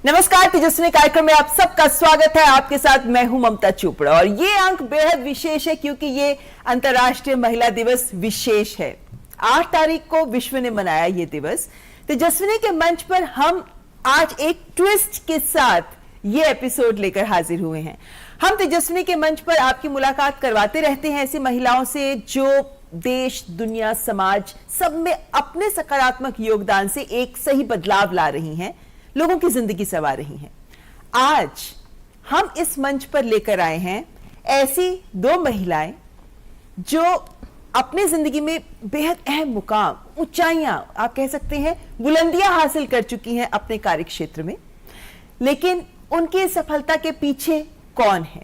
नमस्कार, तेजस्विनी कार्यक्रम में आप सबका स्वागत है। आपके साथ मैं हूं ममता चोपड़ा और ये अंक बेहद विशेष है क्योंकि ये अंतर्राष्ट्रीय महिला दिवस विशेष है। 8 तारीख को विश्व ने मनाया ये दिवस। तेजस्विनी के मंच पर हम आज एक ट्विस्ट के साथ ये एपिसोड लेकर हाजिर हुए हैं। हम तेजस्विनी के मंच पर आपकी मुलाकात करवाते रहते हैं ऐसी महिलाओं से जो देश, दुनिया, समाज सब में अपने सकारात्मक योगदान से एक सही बदलाव ला रही हैं, लोगों की जिंदगी संवार रही हैं। आज हम इस मंच पर लेकर आए हैं ऐसी 2 महिलाएं जो अपनी जिंदगी में बेहद अहम मुकाम, ऊंचाइयां, आप कह सकते हैं बुलंदियां हासिल कर चुकी हैं अपने कार्य क्षेत्र में। लेकिन उनकी सफलता के पीछे कौन है?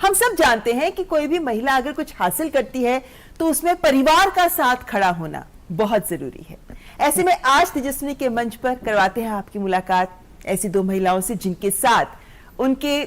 हम सब जानते हैं कि कोई भी महिला अगर कुछ हासिल करती है तो उसमें परिवार का साथ खड़ा होना बहुत जरूरी है। ऐसे में आज तेजस्विनी के मंच पर करवाते हैं आपकी मुलाकात ऐसी 2 महिलाओं से जिनके साथ उनके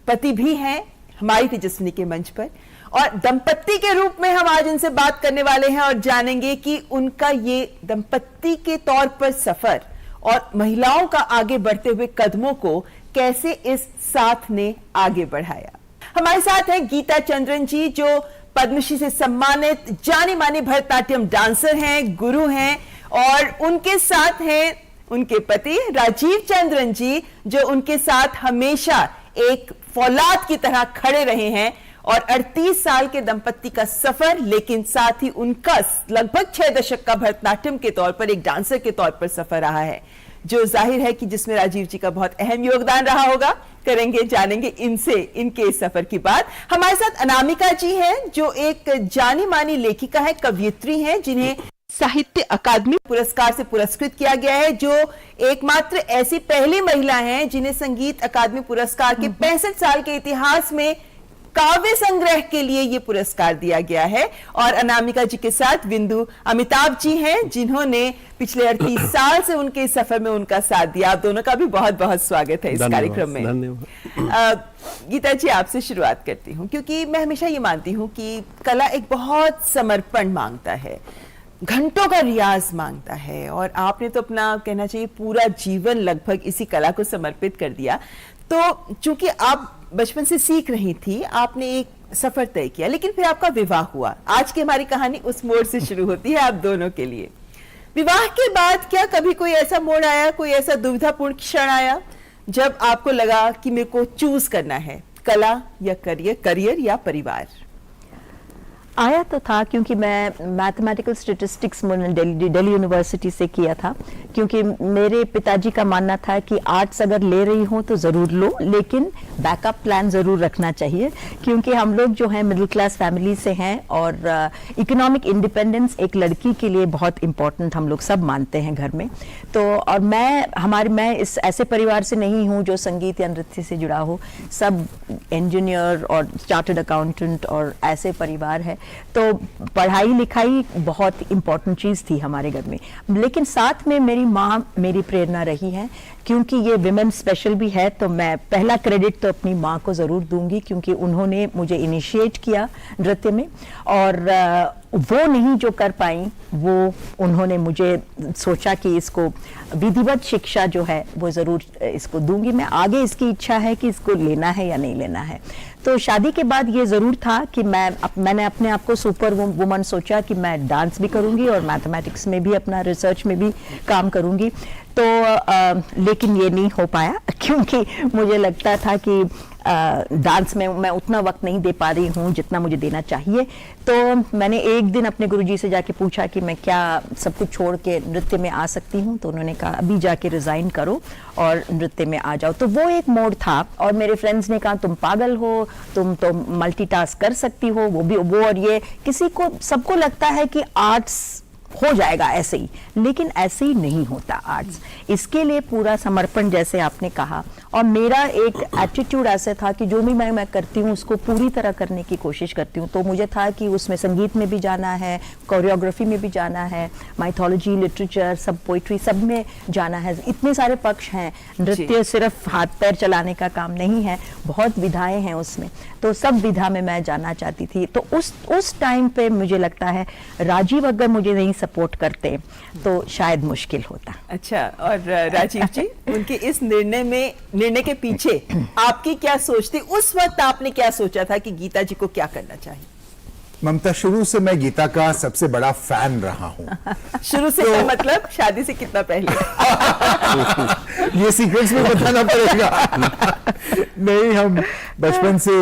पति भी हैं हमारी तेजस्विनी के मंच पर, और दंपत्ति के रूप में हम आज इनसे बात करने वाले हैं और जानेंगे कि उनका ये दंपत्ति के तौर पर सफर और महिलाओं का आगे बढ़ते हुए कदमों को कैसे इस साथ ने आगे बढ़ाया। हमारे साथ है गीता चंद्रन जी जो पद्मश्री से सम्मानित जानी मानी भरतनाट्यम डांसर हैं, गुरु हैं, और उनके साथ हैं उनके पति राजीव चंद्रन जी जो उनके साथ हमेशा एक फौलाद की तरह खड़े रहे हैं। और 38 साल के दंपत्ति का सफर, लेकिन साथ ही उनका लगभग 6 दशक का भरतनाट्यम के तौर पर, एक डांसर के तौर पर सफर रहा है जो जाहिर है कि जिसमें राजीव जी का बहुत अहम योगदान रहा होगा। करेंगे, जानेंगे इनसे इनके इस सफर की बात। हमारे साथ अनामिका जी हैं जो एक जानी मानी लेखिका है, कवयित्री हैं, जिन्हें साहित्य अकादमी पुरस्कार से पुरस्कृत किया गया है, जो एकमात्र ऐसी पहली महिला हैं जिन्हें संगीत अकादमी पुरस्कार के 65 साल के इतिहास में काव्य संग्रह के लिए यह पुरस्कार दिया गया है। और अनामिका जी के साथ बिंदु अमिताभ जी हैं जिन्होंने पिछले 38 साल से उनके इस सफर में उनका साथ दिया। आप दोनों का भी बहुत बहुत स्वागत है इस कार्यक्रम में। गीता जी, आपसे शुरुआत करती हूँ क्योंकि मैं हमेशा ये मानती हूँ कि कला एक बहुत समर्पण मांगता है, घंटों का रियाज मांगता है, और आपने तो अपना कहना चाहिए पूरा जीवन लगभग इसी कला को समर्पित कर दिया। तो चूंकि आप बचपन से सीख रही थी, आपने एक सफर तय किया, लेकिन फिर आपका विवाह हुआ। आज की हमारी कहानी उस मोड़ से शुरू होती है आप दोनों के लिए। विवाह के बाद क्या कभी कोई ऐसा मोड़ आया, कोई ऐसा दुविधापूर्ण क्षण आया जब आपको लगा कि मेरे को चूज करना है, कला या करियर या परिवार? आया तो था क्योंकि मैं मैथमेटिकल स्टैटिस्टिक्स दिल्ली यूनिवर्सिटी से किया था, क्योंकि मेरे पिताजी का मानना था कि आर्ट्स अगर ले रही हो तो ज़रूर लो, लेकिन बैकअप प्लान ज़रूर रखना चाहिए, क्योंकि हम लोग जो हैं मिडिल क्लास फैमिली से हैं और इकोनॉमिक इंडिपेंडेंस एक लड़की के लिए बहुत इम्पोर्टेंट हम लोग सब मानते हैं घर में। तो और मैं इस ऐसे परिवार से नहीं हूँ जो संगीत या नृत्य से जुड़ा हो, सब इंजीनियर और चार्टर्ड अकाउंटेंट और ऐसे परिवार है। तो पढ़ाई लिखाई बहुत इम्पोर्टेंट चीज़ थी हमारे घर में, लेकिन साथ में मेरी माँ मेरी प्रेरणा रही है। क्योंकि ये विमेन स्पेशल भी है तो मैं पहला क्रेडिट तो अपनी माँ को ज़रूर दूंगी, क्योंकि उन्होंने मुझे इनिशिएट किया नृत्य में, और वो नहीं जो कर पाई वो उन्होंने मुझे सोचा कि इसको विधिवत शिक्षा जो है वो ज़रूर इसको दूंगी। मैं आगे इसकी इच्छा है कि इसको लेना है या नहीं लेना है। तो शादी के बाद ये ज़रूर था कि मैंने अपने आप को सुपर वुमन सोचा कि मैं डांस भी करूंगी और मैथमेटिक्स में भी, अपना रिसर्च में भी काम करूंगी। तो लेकिन ये नहीं हो पाया क्योंकि मुझे लगता था कि डांस में मैं उतना वक्त नहीं दे पा रही हूँ जितना मुझे देना चाहिए। तो मैंने एक दिन अपने गुरुजी से जाके पूछा कि मैं क्या सब कुछ छोड़ के नृत्य में आ सकती हूँ, तो उन्होंने कहा अभी जाके रिज़ाइन करो और नृत्य में आ जाओ। तो वो एक मोड़ था, और मेरे फ्रेंड्स ने कहा तुम पागल हो, तुम तो मल्टीटास्क कर सकती हो, वो और ये। किसी को, सबको लगता है कि आर्ट्स हो जाएगा ऐसे ही, लेकिन ऐसे ही नहीं होता आर्ट्स। इसके लिए पूरा समर्पण जैसे आपने कहा, और मेरा एक एटीट्यूड ऐसे था कि जो भी मैं करती हूँ उसको पूरी तरह करने की कोशिश करती हूँ। तो मुझे था कि उसमें संगीत में भी जाना है, कोरियोग्राफी में भी जाना है, माइथोलॉजी, लिटरेचर, सब पोइट्री, सब में जाना है। इतने सारे पक्ष हैं, नृत्य सिर्फ हाथ पैर चलाने का काम नहीं है, बहुत विधाएं हैं उसमें, तो सब विधा में मैं जाना चाहती थी। तो उस टाइम पे मुझे लगता है राजीव अगर मुझे नहीं सपोर्ट करते तो शायद मुश्किल होता। अच्छा, और राजीव जी, उनके इस निर्णय के पीछे आपकी क्या सोच थी? उस वक्त आपने क्या सोचा था कि गीता जी को क्या करना चाहिए? ममता, शुरू से मैं गीता का सबसे बड़ा फैन रहा हूं। शुरू से क्या मतलब? शादी से कितना पहले? ये सीक्रेट्स में बताना पड़ेगा। नहीं, हम बचपन से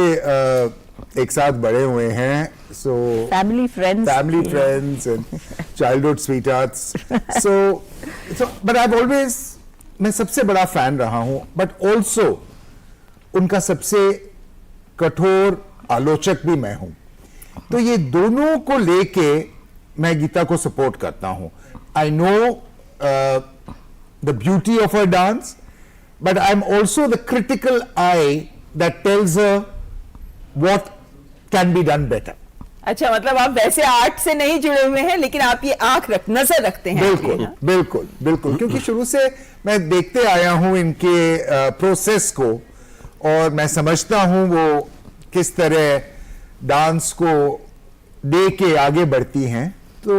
एक साथ बड़े हुए हैं, so family friends and childhood स्वीटहार्ट्स। So but I always, मैं सबसे बड़ा फैन रहा हूं, बट ऑल्सो उनका सबसे कठोर आलोचक भी मैं हूं। तो ये दोनों को लेके मैं गीता को सपोर्ट करता हूं। I know the beauty of her dance, but I am also the critical I that tells her what can be done better. अच्छा, मतलब आप वैसे आर्ट से नहीं जुड़े हुए हैं, लेकिन आप ये नजर रखते हैं। बिल्कुल बिल्कुल बिल्कुल, क्योंकि शुरू से मैं देखते आया हूं इनके प्रोसेस को, और मैं समझता हूं वो किस तरह डांस को दे के आगे बढ़ती हैं। तो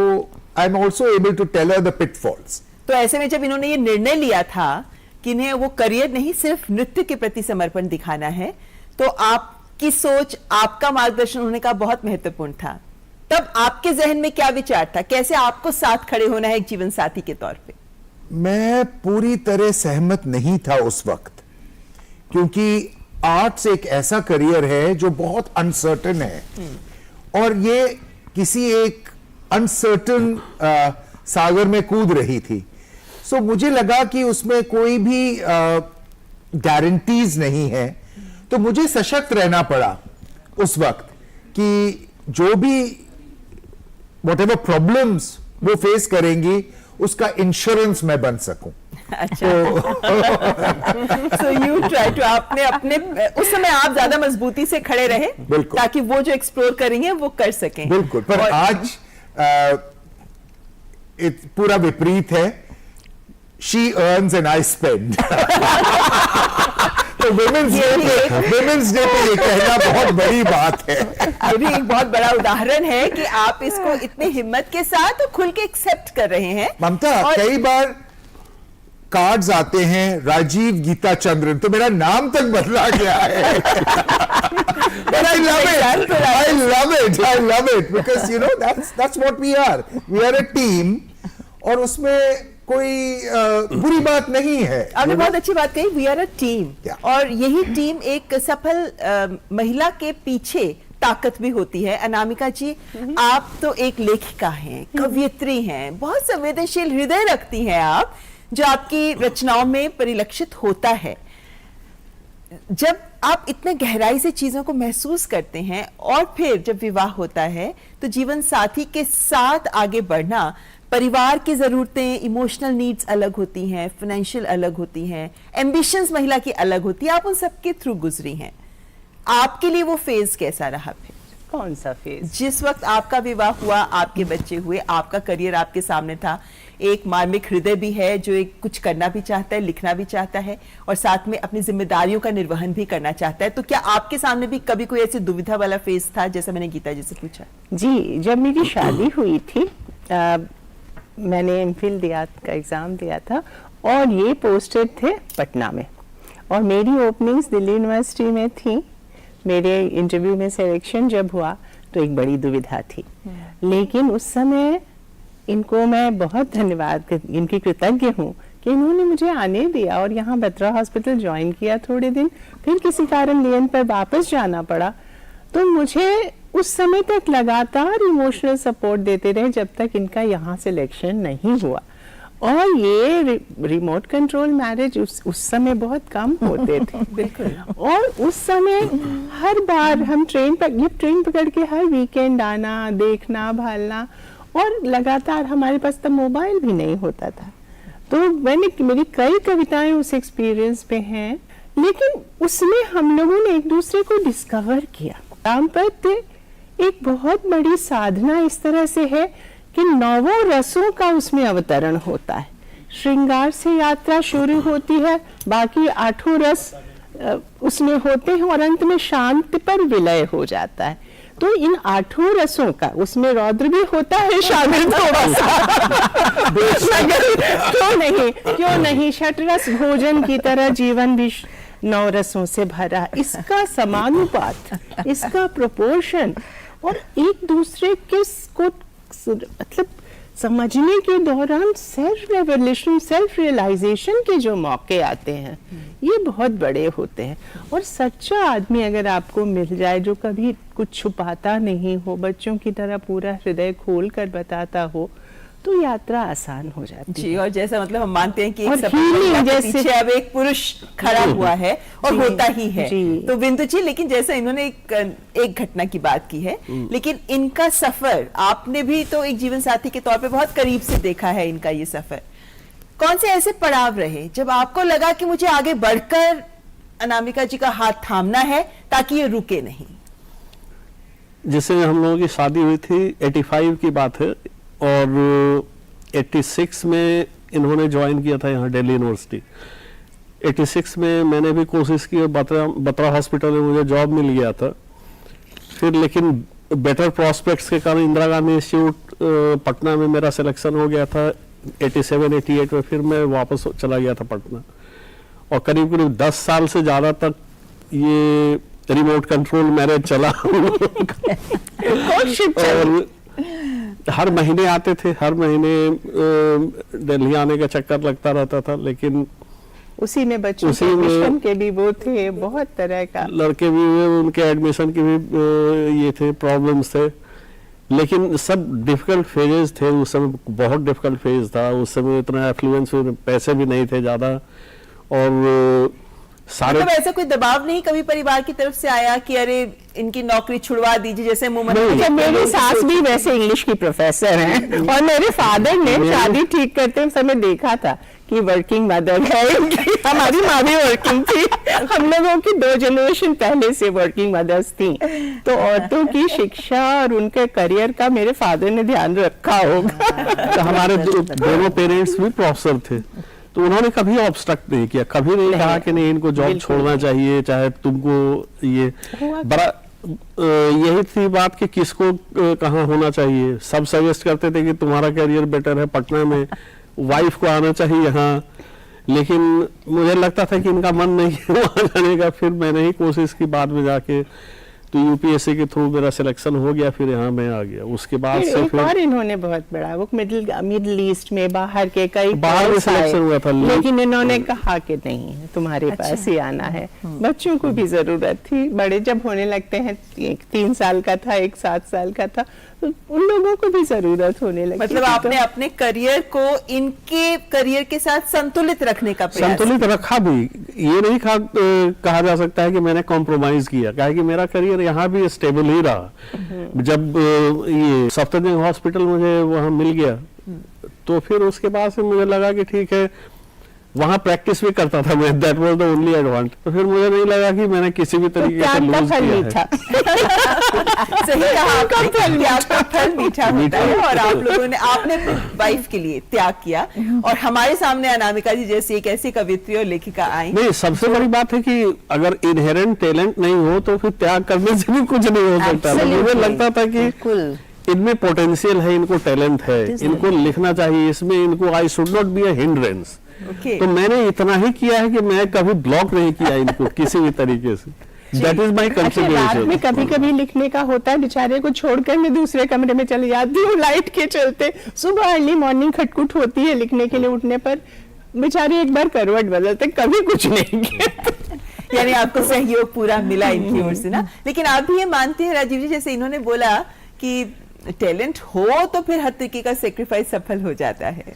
I am also able to tell her the pitfalls. तो ऐसे में जब इन्होंने ये निर्णय लिया था कि इन्हें वो करियर नहीं, सिर्फ नृत्य के प्रति समर्पण दिखाना है, तो आपकी सोच, आपका मार्गदर्शन होने का बहुत महत्वपूर्ण था। तब आपके जहन में क्या विचार था? कैसे आपको साथ खड़े होना है एक जीवन साथी के तौर पे? मैं पूरी तरह सहमत नहीं था उस वक्त, क्योंकि आर्ट्स एक ऐसा करियर है जो बहुत अनसर्टन है, और ये किसी एक अनसर्टन सागर में कूद रही थी। सो मुझे लगा कि उसमें कोई भी गारंटीज नहीं है, तो मुझे सशक्त रहना पड़ा उस वक्त कि जो भी व्हाटएवर प्रॉब्लम्स वो फेस करेंगी, उसका इंश्योरेंस मैं बन सकूं। अच्छा, सो यू ट्राई टू, आपने अपने उस समय आप ज्यादा मजबूती से खड़े रहे, ताकि वो जो एक्सप्लोर करेंगे वो कर सकें। बिल्कुल, पर आज पूरा विपरीत है। She earns and I spend. तो वुमेन्स डे पे ये कहना बहुत बड़ी बात है। ये भी एक बहुत बड़ा उदाहरण है कि आप इसको इतनी हिम्मत के साथ और खुल के एक्सेप्ट कर रहे हैं। ममता, कई बार कार्ड्स आते हैं राजीव गीता चंद्रन, तो मेरा नाम तक बदला गया है। But I love it because you know that's what we are a team, और उसमें कोई बुरी बात नहीं है। आपने बहुत अच्छी बात कही, वी आर अ टीम, और यही टीम एक सफल महिला के पीछे ताकत भी होती है। अनामिका जी, आप तो एक लेखिका हैं, कवयित्री हैं, बहुत संवेदनशील हृदय रखती हैं आप, जो आपकी रचनाओं में परिलक्षित होता है। जब आप इतने गहराई से चीजों को महसूस करते हैं, और फिर जब विवाह होता है, तो जीवन साथी के साथ आगे बढ़ना, परिवार की जरूरतें, इमोशनल नीड्स अलग होती हैं, फाइनेंशियल अलग होती हैं, एम्बिशंस महिला की अलग होती है, आप उन सबके थ्रू गुजरी हैं। आपके लिए वो फेज कैसा रहा फिर? कौन सा फेज? जिस वक्त आपका विवाह हुआ, आपके बच्चे हुए, आपका करियर आपके सामने था, एक मार्मिक हृदय भी है जो एक कुछ करना भी चाहता है, लिखना भी चाहता है, और साथ में अपनी जिम्मेदारियों का निर्वहन भी करना चाहता है। तो क्या आपके सामने भी कभी कोई ऐसी दुविधा वाला फेज था, जैसा मैंने गीता जी से पूछा? जी, जब मेरी शादी हुई थी, मैंने एमफिल का एग्ज़ाम दिया था, और ये पोस्टेड थे पटना में, और मेरी ओपनिंग्स दिल्ली यूनिवर्सिटी में थी। मेरे इंटरव्यू में सिलेक्शन जब हुआ तो एक बड़ी दुविधा थी, लेकिन उस समय इनको मैं बहुत धन्यवाद, इनकी कृतज्ञ हूँ कि इन्होंने मुझे आने दिया और यहाँ बत्रा हॉस्पिटल ज्वाइन किया। थोड़े दिन फिर किसी कारण लियन पर वापस जाना पड़ा, तो मुझे उस समय तक लगातार इमोशनल सपोर्ट देते रहे जब तक इनका यहाँ सिलेक्शन नहीं हुआ। और ये रिमोट कंट्रोल मैरिज उस समय बहुत कम होते थे। बिल्कुल। और उस समय हर बार हम ट्रेन पकड़ के हर वीकेंड आना, देखना, भालना, और लगातार हमारे पास तब मोबाइल भी नहीं होता था। तो मेरी कई कविताएं उस एक्सपीरियंस पे हैं, लेकिन उसमें हम लोगों ने एक दूसरे को डिस्कवर किया। दाम्पत्य एक बहुत बड़ी साधना इस तरह से है कि 9 रसों का उसमें अवतरण होता है। श्रृंगार से यात्रा शुरू होती है, बाकी 8 रस उसमें होते हैं, और अंत में शांति पर विलय हो जाता है। तो इन 8 रसों का उसमें रौद्र भी होता है शामिल थोड़ा सा मगर क्यों नहीं षट रस भोजन की तरह जीवन भी 9 रसों से भरा, इसका समानुपात, इसका प्रोपोर्शन और एक दूसरे के को मतलब समझने के दौरान सेल्फ रेवोल्यूशन, सेल्फ रियलाइजेशन के जो मौके आते हैं ये बहुत बड़े होते हैं। और सच्चा आदमी अगर आपको मिल जाए जो कभी कुछ छुपाता नहीं हो, बच्चों की तरह पूरा हृदय खोल कर बताता हो, तो यात्रा आसान हो जाती है। जी, और जैसा मतलब हम मानते हैं कि एक और सफल healing महिला के जैसे- पीछे अब एक पुरुष खड़ा हुआ है और जी, होता ही है। जी। तो बिंदु जी, लेकिन जैसा इन्होंने एक घटना की बात की है, लेकिन इनका सफर आपने भी तो एक जीवन साथी के तौर पे बहुत करीब से देखा है इनका ये सफर। कौन से ऐसे पड़ाव रहे जब आपको लगा कि मुझे आगे बढ़कर अनामिका जी का हाथ थामना है ताकि ये रुके नहीं? जिससे हम लोगों की शादी हुई थी 85 की बात है, और 86 में इन्होंने ज्वाइन किया था यहाँ दिल्ली यूनिवर्सिटी। 86 में मैंने भी कोशिश की और बत्रा हॉस्पिटल में मुझे जॉब मिल गया था। फिर लेकिन बेटर प्रॉस्पेक्ट्स के कारण इंदिरा गांधी इंस्टीट्यूट पटना में मेरा सिलेक्शन हो गया था 87-88 में। फिर मैं वापस चला गया था पटना, और करीब करीब 10 साल से ज़्यादा तक ये रिमोट कंट्रोल मैरिज चला और हर महीने आते थे, हर महीने दिल्ली आने का चक्कर लगता रहता था। लेकिन उसी में बच्चों उसी के में- एडमिशन के भी वो थे, बहुत तरह का। लड़के भी हुए, उनके एडमिशन की भी ये थे, प्रॉब्लम्स थे। लेकिन सब डिफिकल्ट फेजेस थे उस समय, बहुत डिफिकल्ट फेज था उस समय। इतना एफ्लुएंस, पैसे भी नहीं थे ज़्यादा, और सारे मतलब ऐसा कोई दबाव नहीं कभी परिवार की तरफ से आया कि अरे इनकी नौकरी छुड़वा दीजिए, जैसे मुंह अच्छा, मेरी सास भी वैसे इंग्लिश की प्रोफेसर हैं और मेरे फादर ने शादी ठीक करते समय देखा था कि वर्किंग मदर है इनकी। हमारी माँ भी वर्किंग थी, हम लोगों की 2 जनरेशन पहले से वर्किंग मदर्स थी, तो औरतों की शिक्षा और उनके करियर का मेरे फादर ने ध्यान रखा होगा। तो हमारे दोनों पेरेंट्स भी प्रोफेसर थे, तो उन्होंने कभी ऑब्स्ट्रक्ट नहीं किया, कभी नहीं कहा कि नहीं इनको जॉब छोड़ना चाहिए, चाहे तुमको ये बड़ा यही थी बात कि किसको कहाँ होना चाहिए। सब सजेस्ट करते थे कि तुम्हारा करियर बेटर है पटना में, वाइफ को आना चाहिए यहाँ, लेकिन मुझे लगता था कि इनका मन नहीं है वहाँ जाने का। फिर मैंने ही कोशिश की बाद में जाके, तो यूपीएससी के थ्रू मेरा सिलेक्शन हो गया, फिर यहाँ मैं आ गया। उसके बाद से एक फिर और इन्होंने बहुत बड़ा, वो मिडिल ईस्ट में बाहर के कई बाहर में कोर्स आए, selection हुआ था, लेकिन इन्होंने कहा कि नहीं तुम्हारे पास ही आना है। बच्चों को भी जरूरत थी, बड़े जब होने लगते हैं, एक 3 साल का था, एक 7 साल का था, तो उन लोगों को भी जरूरत होने लगी। मतलब थी, आपने तो अपने करियर को इनके करियर के साथ संतुलित रखने का प्रयास संतुलित रखा भी। ये नहीं कहा जा सकता है कि मैंने कॉम्प्रोमाइज किया, क्या है कि मेरा करियर यहाँ भी स्टेबल ही रहा। जब ये सफदरजंग हॉस्पिटल मुझे वहाँ मिल गया, तो फिर उसके बाद से मुझे लगा कि ठीक है, वहाँ प्रैक्टिस भी करता था मैं, that was the only advantage. तो फिर मुझे नहीं लगा कि मैंने किसी भी तरीके से त्याग का लूज फल किया मीठा। है। सही कहा आपने, त्याग का फल मीठा होता है, और आप लोगों ने, आपने अपनी वाइफ के लिए त्याग किया, और हमारे सामने अनामिका जी जैसी एक ऐसी कवित्री और लेखिका आई। नहीं, सबसे बड़ी बात है कि अगर इनहेरेंट टैलेंट नहीं हो तो फिर त्याग करने से भी कुछ नहीं हो सकता। तो मुझे Absolutely. लगता था कि बिल्कुल। इनमें पोटेंशियल है, इनको टैलेंट है, इनको लिखना चाहिए, इसमें इनको I should not be a hindrance. Okay, तो मैंने इतना ही किया है कि मैं कभी ब्लॉक नहीं किया इनको किसी भी तरीके से। दैट इज माई अच्छा, रात कंसिडरेशन। में कभी कभी लिखने का होता है, बेचारे को छोड़कर मैं दूसरे कमरे में चली जाती हूँ लाइट के चलते। सुबह अर्ली मॉर्निंग खटखुट होती है लिखने के लिए उठने पर, बेचारे एक बार करवट बदलते, कभी कुछ नहीं किया। यानी आपको सहयोग पूरा मिला इनकी ओर से ना। लेकिन आप भी ये मानते हैं राजीव जी, जैसे इन्होंने बोला कि टैलेंट हो तो फिर हर तरीके का सेक्रीफाइस सफल हो जाता है।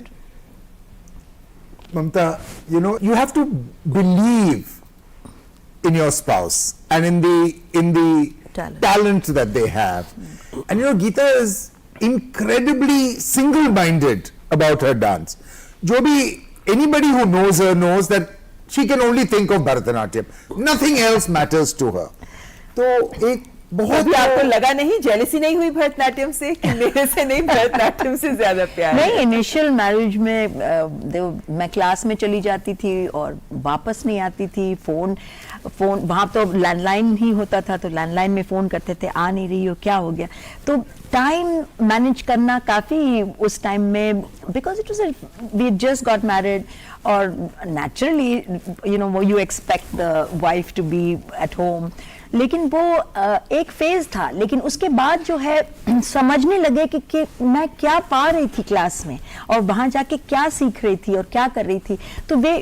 Mamta, you know, you have to believe in your spouse and in the talent that they have. And you know, Geeta is incredibly single-minded about her dance. जो भी anybody who knows her knows that she can only think of Bharatanatyam. Nothing else matters to her. तो एक बहुत कभी आपको लगा नहीं, jealousy नहीं हुई भरतनाट्यम से कि मेरे से नहीं भरतनाट्यम से ज्यादा प्यार है? नहीं, इनिशियल मैरिज में मैं क्लास में चली जाती थी और वापस नहीं आती थी। फोन वहां तो लैंडलाइन ही होता था, तो लैंडलाइन में फोन करते थे, आ नहीं रही हो, क्या हो गया। तो टाइम मैनेज करना काफी उस टाइम में, because it was we just got married, और naturally you know you expect the wife to be at home. लेकिन वो एक फेज था, लेकिन उसके बाद जो है समझने लगे कि मैं क्या पा रही थी क्लास में और वहां जाके क्या सीख रही थी और क्या कर रही थी। तो वे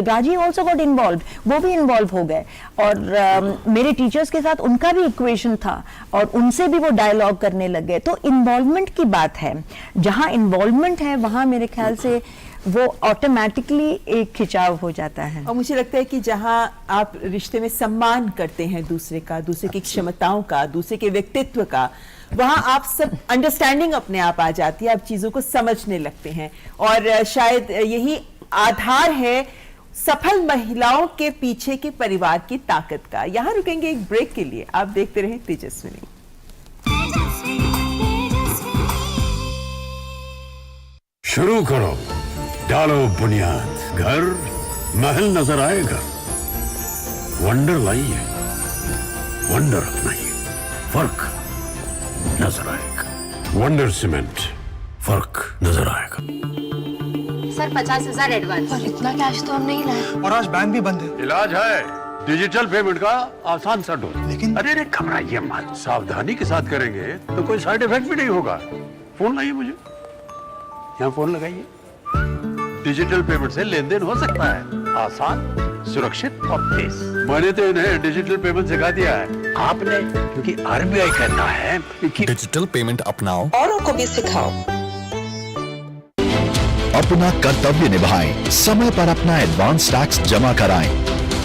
राजी ऑल्सो गॉट इन्वॉल्व, वो भी इन्वॉल्व हो गए, और मेरे टीचर्स के साथ उनका भी इक्वेशन था और उनसे भी वो डायलॉग करने लग गए। तो इन्वॉल्वमेंट की बात है, जहां इन्वॉल्वमेंट है वहां मेरे ख्याल से वो ऑटोमेटिकली एक खिंचाव हो जाता है। और मुझे लगता है कि जहां आप रिश्ते में सम्मान करते हैं दूसरे का, दूसरे की क्षमताओं का, दूसरे के व्यक्तित्व का, वहां आप सब अंडरस्टैंडिंग अपने आप आ जाती है, आप चीजों को समझने लगते हैं। और शायद यही आधार है सफल महिलाओं के पीछे के परिवार की ताकत का। यहां रुकेंगे एक ब्रेक के लिए, आप देखते रहें तेजस्विनी। शुरू करो, डालो बुनियाद, घर महल नजर आएगा। वंडर लाइए, वंडर अपनाइए, फर्क नजर आएगा। वंडर सीमेंट, फर्क नजर आएगा। Sir 50,000 advance. पर इतना कैश तो हम नहीं लाए। और आज बैंक भी बंद है। इलाज है डिजिटल पेमेंट का आसान सा डोज। लेकिन अरे घबराइए मत, सावधानी के साथ करेंगे तो कोई साइड इफेक्ट भी नहीं होगा। फोन लाइए मुझे, यहाँ फोन लगाइए। डिजिटल पेमेंट से लेन देन हो सकता है, आसान, सुरक्षित और तेज। मैंने तो इन्हें डिजिटल पेमेंट सिखा दिया है, आपने, क्योंकि आरबीआई कहता है कि डिजिटल पेमेंट अपनाओ, औरों को भी सिखाओ। अपना कर्तव्य निभाएं, समय पर अपना एडवांस टैक्स जमा कराएं,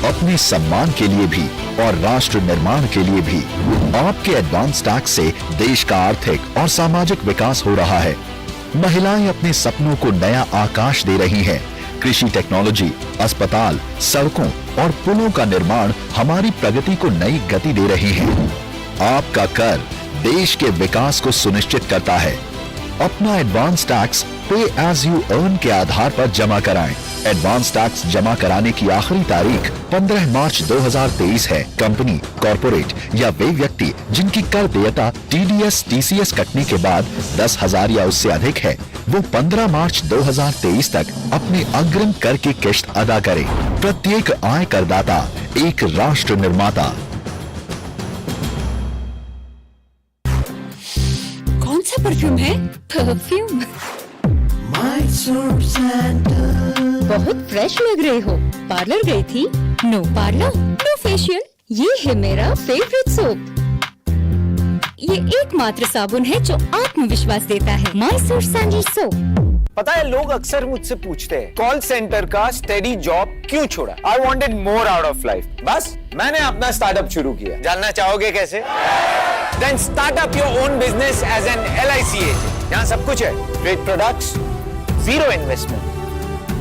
अपने सम्मान के लिए भी और राष्ट्र निर्माण के लिए भी। आपके एडवांस टैक्स से देश का आर्थिक और सामाजिक विकास हो रहा है। महिलाएं अपने सपनों को नया आकाश दे रही हैं। कृषि टेक्नोलॉजी, अस्पताल, सड़कों और पुलों का निर्माण हमारी प्रगति को नई गति दे रही है। आपका कर देश के विकास को सुनिश्चित करता है। अपना एडवांस टैक्स पे एज यू अर्न के आधार पर जमा कराएं। एडवांस टैक्स जमा कराने की आखिरी तारीख 15 मार्च 2023 है। कंपनी, कॉर्पोरेट या वे व्यक्ति जिनकी कर देयता TDS, TCS कटने के बाद 10,000 या उससे अधिक है, वो 15 मार्च 2023 तक अपने अग्रिम कर की किश्त अदा करें। प्रत्येक आय करदाता एक राष्ट्र निर्माता। कौन सा परफ्यूम है? परफ्यूम बहुत फ्रेश लग रहे हो। पार्लर गई थी? No parlour, no facial. ये है मेरा फेवरेट सोप। ये एकमात्र साबुन है जो आत्मविश्वास देता है। Mysore sandal soap. पता है, लोग अक्सर मुझसे पूछते हैं कॉल सेंटर का स्टेडी जॉब क्यों छोड़ा। I wanted more out of life. बस मैंने अपना स्टार्टअप शुरू किया। जानना चाहोगे कैसे? Then start up your own business as an LIC agent. यहाँ सब कुछ है, great products, zero investment,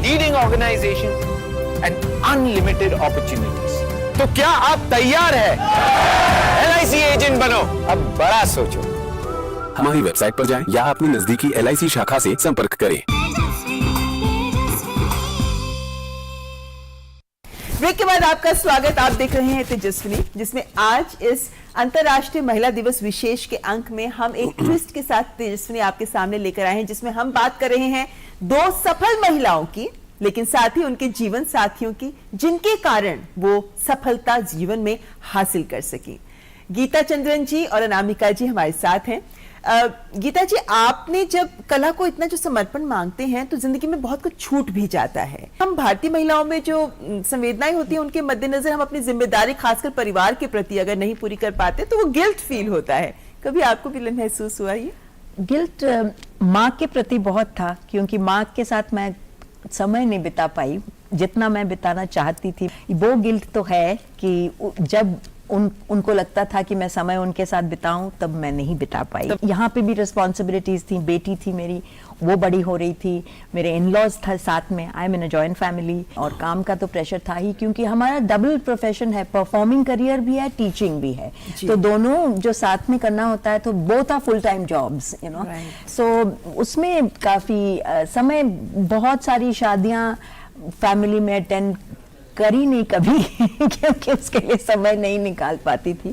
leading organisation and unlimited opportunities. तो क्या आप तैयार है LIC एजेंट बनो? अब बड़ा सोचो। हमारी वेबसाइट पर जाएं या अपनी नजदीकी LIC शाखा से संपर्क करें। ब्रेक के बाद आपका स्वागत। आप देख रहे हैं तेजस्विनी, जिसमें आज इस अंतर्राष्ट्रीय महिला दिवस विशेष के अंक में हम एक ट्विस्ट के साथ तेजस्विनी आपके सामने लेकर आए हैं, जिसमें हम बात कर रहे हैं दो सफल महिलाओं की, लेकिन साथ ही उनके जीवन साथियों की, जिनके कारण वो सफलता जीवन में हासिल कर सकी। गीता चंद्रन जी और अनामिका जी हमारे साथ हैं। गीता जी, आपने जब कला को इतना जो समर्पण मांगते हैं तो जिंदगी में बहुत कुछ छूट भी जाता है। हम भारतीय महिलाओं में जो संवेदनाएं होती हैं, उनके मद्देनजर हम अपनी जिम्मेदारी खासकर परिवार के प्रति अगर नहीं पूरी कर पाते तो वो गिल्ट फील होता है। कभी आपको भी महसूस हुआ ये? गिल्ट माँ के प्रति बहुत था, क्योंकि माँ के साथ मैं समय नहीं बिता पाई जितना मैं बिताना चाहती थी। वो गिल्ट तो है कि जब उनको लगता था कि मैं समय उनके साथ बिताऊं, तब मैं नहीं बिता पाई। यहाँ पे भी रिस्पॉन्सिबिलिटीज थी, बेटी थी मेरी, वो बड़ी हो रही थी, मेरे इन-लॉज था साथ में, I am in a joint family, और काम का तो प्रेशर था ही, क्योंकि हमारा डबल प्रोफेशन है, परफॉर्मिंग करियर भी है, टीचिंग भी है, तो दोनों जो साथ में करना होता है, तो both are full time jobs, you know. So उसमें काफी समय, बहुत सारी शादियां फैमिली में अटेंड करी नहीं कभी क्योंकि उसके लिए समय नहीं निकाल पाती थी,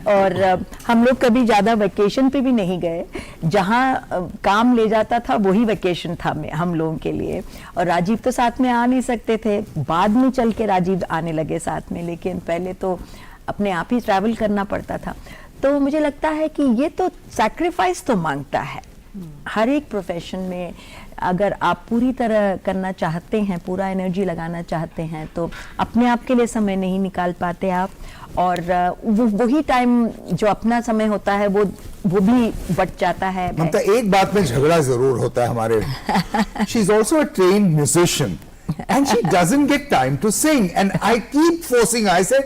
और हम लोग कभी ज्यादा वेकेशन पे भी नहीं गए, जहाँ काम ले जाता था वही वेकेशन था हम लोगों के लिए। और राजीव तो साथ में आ नहीं सकते थे, बाद में चल के राजीव आने लगे साथ में, लेकिन पहले तो अपने आप ही ट्रैवल करना पड़ता था। तो मुझे लगता है कि ये तो सैक्रिफाइस तो मांगता है हर एक प्रोफेशन में। अगर आप पूरी तरह करना चाहते हैं, पूरा एनर्जी लगाना चाहते हैं, तो अपने आप के लिए समय नहीं निकाल पाते आप, और वही टाइम जो अपना समय होता है वो भी बच जाता है। ममता, एक बात में झगड़ा जरूर होता है हमारे। She is also a trained musician and she doesn't get time to sing, and I keep forcing her. I said,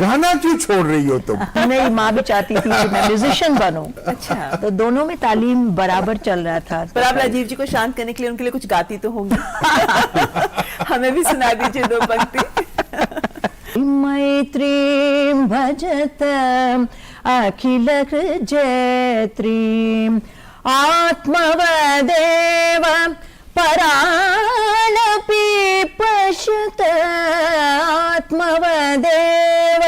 गाना क्यों छोड़ रही हो तुम? मेरी माँ भी चाहती थी कि मैं म्यूजिशियन बनूं। अच्छा, तो दोनों में तालीम बराबर चल रहा था। पर आप राजीव जी को शांत करने के लिए उनके लिए कुछ गाती तो होंगी। हमें भी सुना दीजिए 2 पंक्ति। मैत्रीं भजत अखिल जयत्रीं आत्मवदेव पराणपि पश्यत आत्मवदेव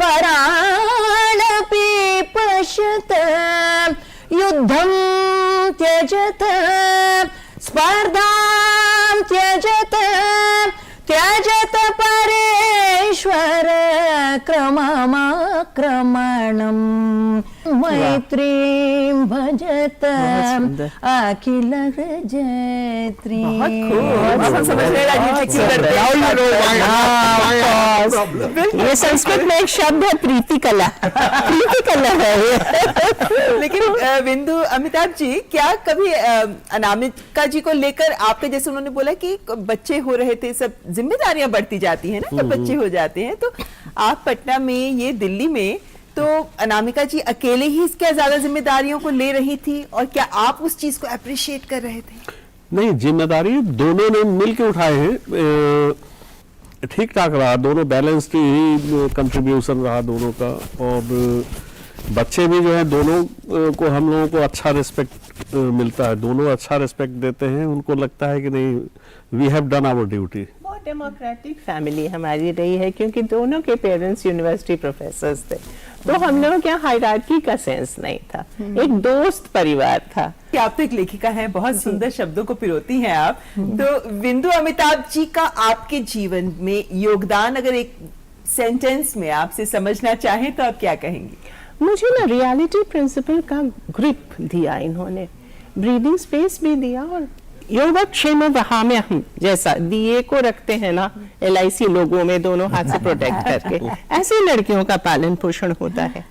पराणपि पश्यत युद्धं त्यजत स्पर्धां त्यजत त्यजत परेश्वर क्रममाक्रमणम् मैत्रीं भजत अखिल जयत्रीं। बहुत खूब। हम समझ रहे हैं राजीव जी क्यों करते हैं। ये संस्कृत में एक शब्द है, प्रीति कला। प्रीति कला है ये। लेकिन बिंदु, अमिताभ जी, क्या कभी अनामिका जी को लेकर आपके, जैसे उन्होंने बोला कि बच्चे हो रहे थे, सब जिम्मेदारियां बढ़ती जाती हैं ना जब बच्चे हो जाते हैं, तो आप पटना में, ये दिल्ली में, तो अनामिका जी अकेले ही क्या ज्यादा जिम्मेदारियों को ले रही थी, और क्या आप उस चीज को अप्रिशिएट कर रहे थे? नहीं, जिम्मेदारी दोनों ने मिल के उठाए हैं, ठीक ठाक रहा, दोनों बैलेंस्ड ही कंट्रीब्यूशन रहा दोनों का। और बच्चे भी जो है, दोनों को हम लोगों को अच्छा रिस्पेक्ट मिलता है, दोनों अच्छा रिस्पेक्ट देते हैं, उनको लगता है कि नहीं, we have done our duty. बहुत डेमोक्रेटिक फैमिली हमारी रही है, क्योंकि दोनों के पेरेंट्स यूनिवर्सिटी प्रोफेसर्स थे, तो हम लोगों के यहाँ हायरार्की का सेंस नहीं था, एक दोस्त परिवार था। कि आप तो एक लेखिका हैं, बहुत सुंदर शब्दों को पिरोती हैं आप। तो बिंदु, अमिताभ जी का आपके जीवन में योगदान अगर एक सेंटेंस में आपसे समझना चाहें तो आप क्या कहेंगी? मुझे ना रियलिटी प्रिंसिपल का ग्रिप दिया इन्होंने, ब्रीदिंग स्पेस भी दिया, और योगक्षेम वहाम्यहम् जैसा दिए को रखते हैं ना LIC लोगों में दोनों हाथ से प्रोटेक्ट करके, ऐसे लड़कियों का पालन पोषण होता है।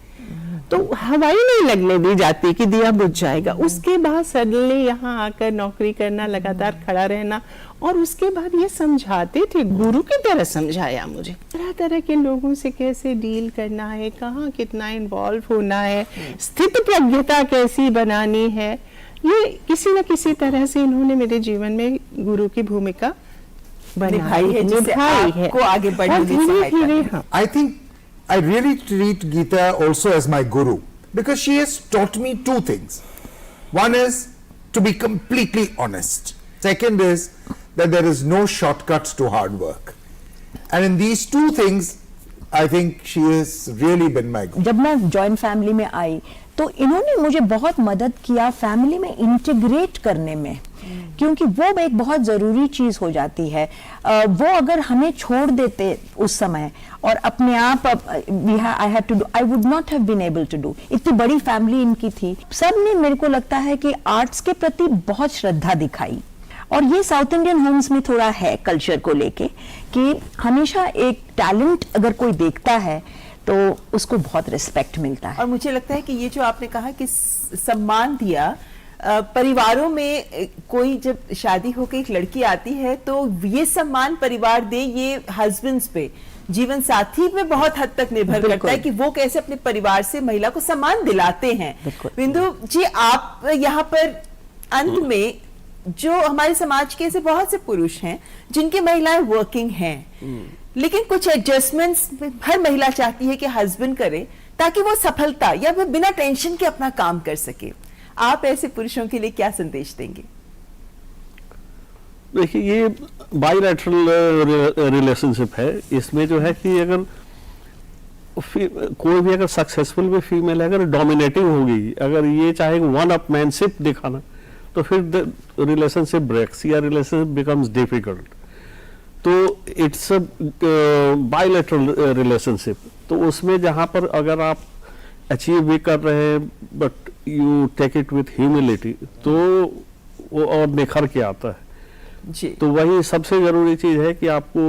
तो हवाई नहीं लगने दी जाती कि दिया बुझ जाएगा। उसके बाद सडनली यहाँ आकर नौकरी करना, लगातार खड़ा रहना, और उसके बाद ये समझाते थे, गुरु की तरह समझाया मुझे, तरह तरह के लोगों से कैसे डील करना है, कहाँ कितना इन्वॉल्व होना है, स्थित प्रज्ञता कैसी बनानी है। ये किसी न किसी तरह से इन्होंने मेरे जीवन में गुरु की भूमिका निभाई है, जिससे आपको आगे बढ़ने में सहायता। I think I really treat Geeta also as my guru, because she has taught me 2 things. One is to be completely honest. Second is that there is no shortcuts to hard work. And in these 2 things, I think she has really been my guru. जब मैं joint family में आई तो इन्होंने मुझे बहुत मदद किया family में इंटीग्रेट करने में, क्योंकि वो एक बहुत ज़रूरी चीज़ हो जाती है। वो अगर हमें छोड़ देते उस समय और अपने आप I would not have been able to do. इतनी बड़ी फैमिली इनकी थी, सब ने मेरे को लगता है कि आर्ट्स के प्रति बहुत श्रद्धा दिखाई, और ये साउथ इंडियन होम्स में थोड़ा है कल्चर को लेके कि हमेशा एक टैलेंट अगर कोई देखता है तो उसको बहुत रिस्पेक्ट मिलता है। और मुझे लगता है कि ये जो आपने कहा कि सम्मान दिया परिवारों में कोई जब शादी होकर एक लड़की आती है तो ये सम्मान परिवार दे, ये हस्बैंड्स पे, जीवन साथी पे बहुत हद तक निर्भर करता है कि वो कैसे अपने परिवार से महिला को सम्मान दिलाते हैं। बिंदु जी, आप यहाँ पर अंत में, जो हमारे समाज के ऐसे बहुत से पुरुष हैं जिनकी महिलाएं वर्किंग हैं, लेकिन कुछ एडजस्टमेंट्स हर महिला चाहती है कि हस्बैंड करे ताकि वो सफलता या फिर बिना टेंशन के अपना काम कर सके। आप ऐसे पुरुषों के लिए क्या संदेश देंगे? देखिए, ये बायलैटरल रिलेशनशिप है। इसमें जो है कि अगर कोई भी अगर सक्सेसफुल भी फीमेल है, अगर डोमिनेटिंग होगी, अगर ये चाहे वन अपमैनशिप दिखाना, तो फिर रिलेशनशिप ब्रेक्स या रिलेशनशिप बिकम्स डिफिकल्ट। तो इट्स अ बायलैटरल रिलेशनशिप। तो उसमें जहां पर अगर आप अचीव भी कर रहे हैं but you take it with humility, तो वो और निखर के आता है जी। तो वही सबसे जरूरी चीज है कि आपको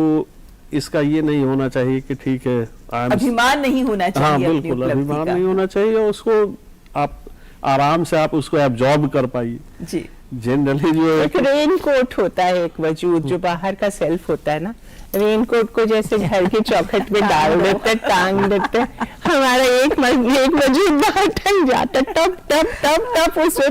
इसका ये नहीं होना चाहिए कि ठीक है, अभिमान नहीं होना चाहिए। हाँ अपनी बिल्कुल, उपलब्धि अभिमान का। नहीं होना चाहिए, और उसको आप आराम से आप उसको एब्जॉर्ब कर पाइए। जी। जनरली जो एक रेन कोट होता है, एक वजूद जो बाहर का सेल्फ होता है ना, रेन कोट को जैसे घर की चौखट में डाल देते, टांग देते, हमारा एक वजूद बाहर टंग जाता, टप टप टप टप उसमें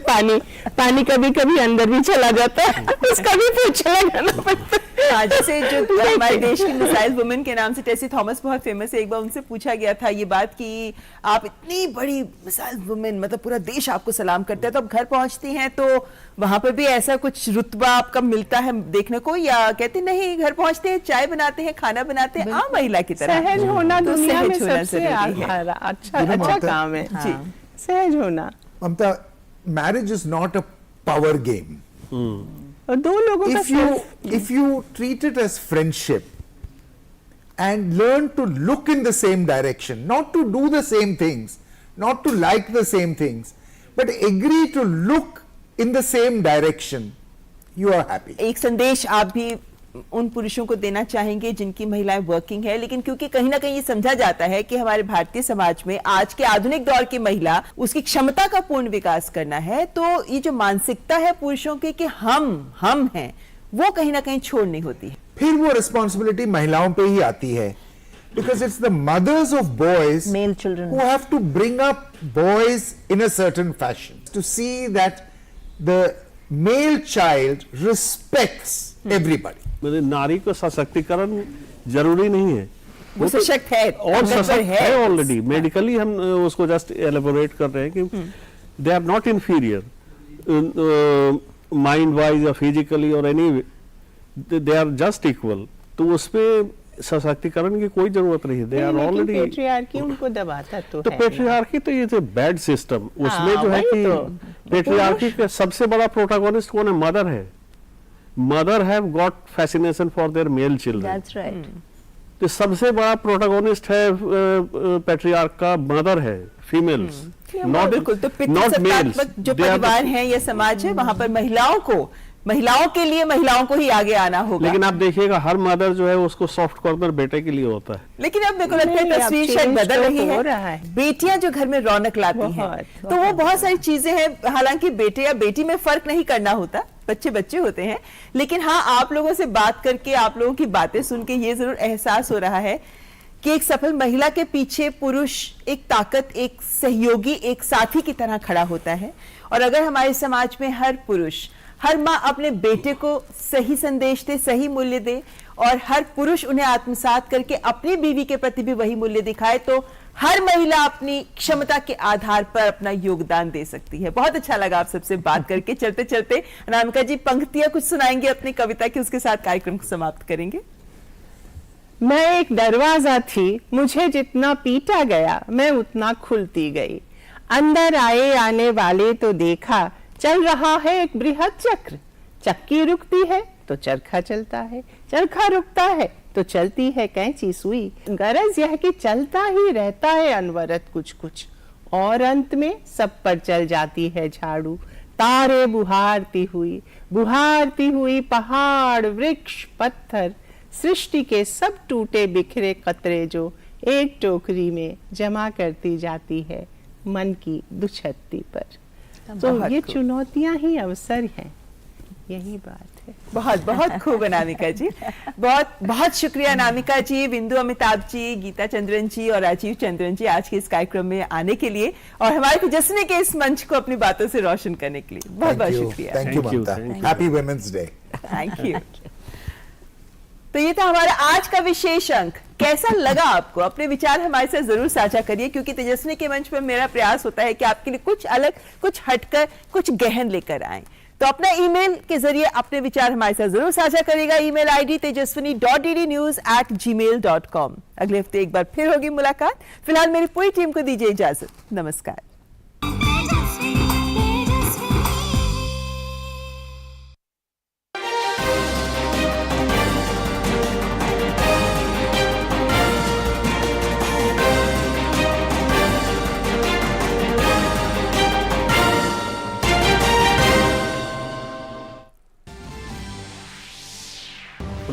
पानी कभी कभी अंदर भी चला जाता है, उसका भी पोछा लगाना पड़ता है। हाँ, जैसे जो हमारे देश की मिसाइल वुमेन के नाम से टेसी थॉमस बहुत फेमस है। एक बार उनसे पूछा गया था ये बात कि आप इतनी बड़ी मिसाइल वुमेन, मतलब पूरा देश आपको सलाम करता है, तो अब घर पहुंचती हैं तो वहां पर भी ऐसा कुछ रुतबा आपका मिलता है देखने को, या कहते नहीं, घर पहुंचते हैं, चाय बनाते हैं, खाना बनाते हैं, आम महिला की तरह। सहज होना तो दुनिया में सहज होना सबसे जरूरी है। अच्छा काम है जी, सहज होना। Mamata, marriage is not a power game. और दो लोगों का if you treat it as friendship and learn to look in the same direction, not to do the same things, not to like the same things, but agree to look in the same direction, you are happy. एक संदेश आप भी उन पुरुषों को देना चाहेंगे जिनकी महिलाएं वर्किंग है, लेकिन क्योंकि कहीं ना कहीं ये समझा जाता है कि हमारे भारतीय समाज में आज के आधुनिक दौर की महिला, उसकी क्षमता का पूर्ण विकास करना है, तो ये जो मानसिकता है पुरुषों की कि हम हैं, वो कहीं ना कहीं छोड़नी होती है। फिर वो रिस्पॉन्सिबिलिटी महिलाओं पे ही आती है, because it's the mothers of boys Male children. who have to bring up boys in a certain fashion, to see that the male child respects everybody. मतलब नारी को सशक्तिकरण जरूरी नहीं है, वो सशक्त है और सशक्त है ऑलरेडी। मेडिकली हम उसको जस्ट एलेबोरेट कर रहे हैं कि they are not inferior mind wise या फिजिकली और any, they are just equal. तो उसपे सशक्तिकरण की कोई जरूरत नहीं है, दे आर ऑलरेडी। पेट्रियार्की उनको दबाता तो है। पेट्रियार्की तो ये बैड सिस्टम, उसमें जो है वही तो। कि पेट्रियार्की का सबसे बड़ा प्रोटोगोनिस्ट कौन है? मदर है। Mother have got fascination for their mail children. That's right. तो सबसे बड़ा प्रोटोगोनिस्ट है पैट्रियार्क का, मदर है, फीमेल्स, नॉट बिल्कुल। तो नॉट मेल्स। पितृसत्तात्मक जो परिवार है या समाज है, वहां पर महिलाओं के लिए महिलाओं को ही आगे आना होगा। लेकिन आप देखिएगा हर मदर जो है उसको सॉफ्ट कॉर्नर बेटे के लिए होता है। लेकिन अब देखो, लगता है नहीं, अब तस्वीर शायद change बदल तो रही हो रहा है। बेटियां जो घर में रौनक लाती हैं, बहुत, तो वो बहुत सारी चीजें हैं। हालांकि बेटे या बेटी में फर्क नहीं करना होता, बच्चे होते हैं, लेकिन हाँ, आप लोगों से बात करके, आप लोगों की बातें सुन के ये जरूर एहसास हो रहा है कि एक सफल महिला के पीछे पुरुष एक ताकत, एक सहयोगी, एक साथी की तरह खड़ा होता है। और अगर हमारे समाज में हर पुरुष, हर माँ अपने बेटे को सही संदेश दे, सही मूल्य दे, और हर पुरुष उन्हें आत्मसात करके अपनी बीवी के प्रति भी वही मूल्य दिखाए, तो हर महिला अपनी क्षमता के आधार पर अपना योगदान दे सकती है। बहुत अच्छा लगा आप सबसे बात करके। चलते चलते अनामिका जी पंक्तियां कुछ सुनाएंगे अपनी कविता की, उसके साथ कार्यक्रम को समाप्त करेंगे। मैं एक दरवाजा थी, मुझे जितना पीटा गया मैं उतना खुलती गई। अंदर आए आने वाले तो देखा, चल रहा है एक बृहद चक्र। चक्की रुकती है तो चरखा चलता है, चरखा रुकता है तो चलती है कैंची सुई। गरज यह कि चलता ही रहता है अनवरत कुछ कुछ, और अंत में सब पर चल जाती है झाड़ू। तारे बुहारती हुई पहाड़, वृक्ष, पत्थर, सृष्टि के सब टूटे बिखरे कतरे जो एक टोकरी में जमा करती जाती है मन की दुछत्ती पर। तो बहुत ये खूब। चुनौतियां ही अवसर हैं, यही बात है। बहुत बहुत खूब अनामिका जी, बहुत बहुत शुक्रिया अनामिका जी, बिंदु अमिताभ जी, गीता चंद्रन जी और राजीव चंद्रन जी आज के इस कार्यक्रम में आने के लिए और हमारे तेजस्विनी के इस मंच को अपनी बातों से रोशन करने के लिए बहुत बहुत शुक्रिया। Thank you Thank you, Mamata, thank you. Happy women's day. Thank you. तो ये था हमारा आज का विशेष अंक। कैसा लगा आपको? अपने विचार हमारे साथ जरूर साझा करिए, क्योंकि तेजस्विनी के मंच पर मेरा प्रयास होता है कि आपके लिए कुछ अलग, कुछ हटकर, कुछ गहन लेकर आए। तो अपना ईमेल के जरिए अपने विचार हमारे साथ जरूर साझा करिएगा। Email ID tejaswini.ddnews@gmail.com। अगले हफ्ते एक बार फिर होगी मुलाकात। फिलहाल मेरी पूरी टीम को दीजिए इजाजत। नमस्कार।